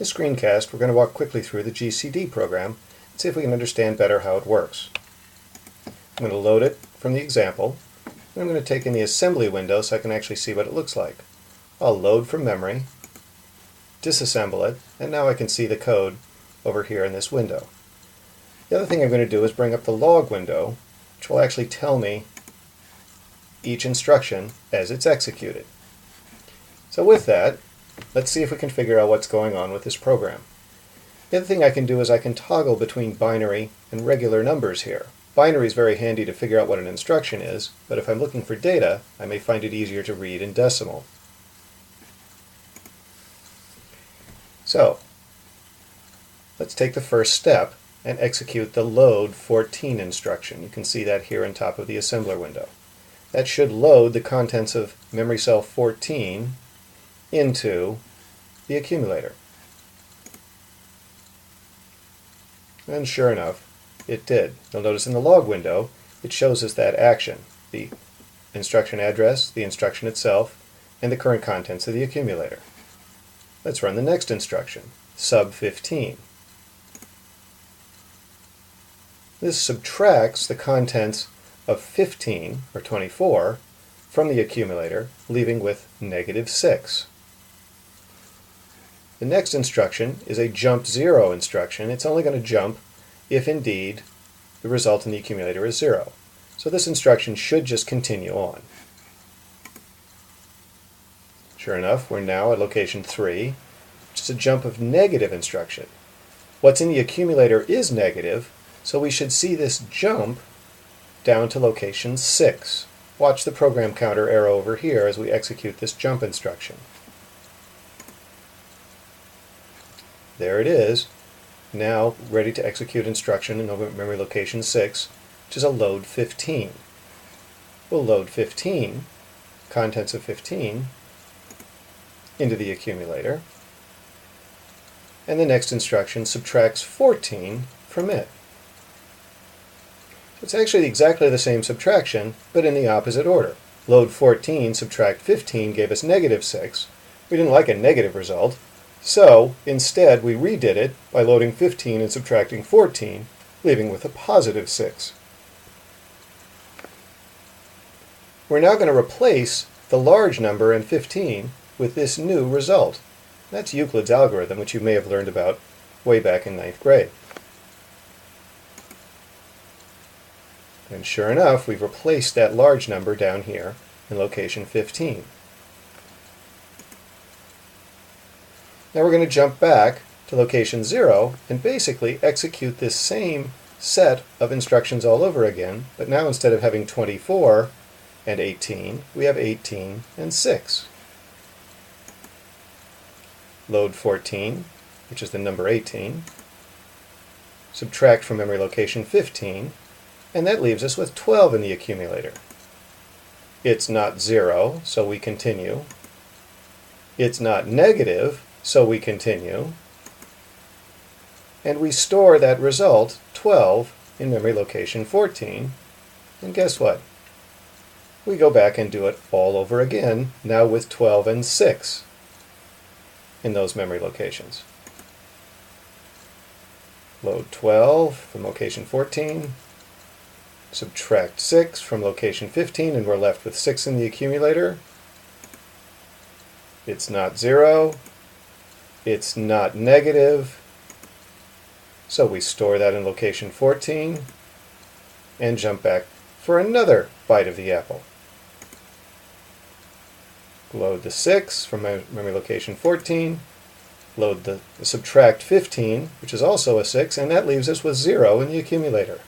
this screencast, we're going to walk quickly through the GCD program and see if we can understand better how it works. I'm going to load it from the example, and I'm going to take in the assembly window so I can actually see what it looks like. I'll load from memory, disassemble it, and now I can see the code over here in this window. The other thing I'm going to do is bring up the log window, which will actually tell me each instruction as it's executed. So with that, let's see if we can figure out what's going on with this program. The other thing I can do is I can toggle between binary and regular numbers here. Binary is very handy to figure out what an instruction is, but if I'm looking for data, I may find it easier to read in decimal. So, let's take the first step and execute the load 14 instruction. You can see that here on top of the assembler window. That should load the contents of memory cell 14 into the accumulator. And sure enough, it did. You'll notice in the log window, it shows us that action, the instruction address, the instruction itself, and the current contents of the accumulator. Let's run the next instruction, sub 15. This subtracts the contents of 15, or 24, from the accumulator, leaving with -6. The next instruction is a jump 0 instruction. It's only going to jump if indeed the result in the accumulator is 0. So this instruction should just continue on. Sure enough, we're now at location 3, which is a jump of negative instruction. What's in the accumulator is negative, so we should see this jump down to location 6. Watch the program counter arrow over here as we execute this jump instruction. There it is, now ready to execute instruction in memory location 6, which is a load 15. We'll load 15, contents of 15, into the accumulator, and the next instruction subtracts 14 from it. It's actually exactly the same subtraction, but in the opposite order. Load 14, subtract 15 gave us -6. We didn't like a negative result, so instead we redid it by loading 15 and subtracting 14, leaving with a +6. We're now going to replace the large number in 15 with this new result. That's Euclid's algorithm, which you may have learned about way back in 9th grade. And sure enough, we've replaced that large number down here in location 15. Now we're going to jump back to location 0 and basically execute this same set of instructions all over again, but now instead of having 24 and 18, we have 18 and 6. Load 14, which is the number 18, subtract from memory location 15, and that leaves us with 12 in the accumulator. It's not 0, so we continue. It's not negative, so we continue. And we store that result, 12, in memory location 14. And guess what? We go back and do it all over again, now with 12 and 6 in those memory locations. Load 12 from location 14. Subtract 6 from location 15, and we're left with 6 in the accumulator. It's not 0. It's not negative. So we store that in location 14 and jump back for another bite of the apple. Load the 6 from memory location 14. Load the subtract 15, which is also a 6, and that leaves us with 0 in the accumulator.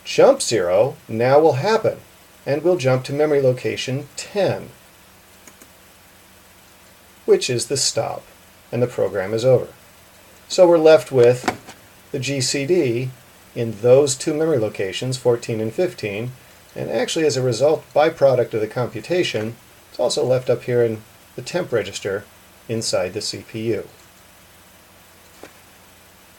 Jump 0 now will happen, and we'll jump to memory location 10, which is the stop, and the program is over. So we're left with the GCD in those two memory locations, 14 and 15, and actually as a result, byproduct of the computation, it's also left up here in the temp register inside the CPU.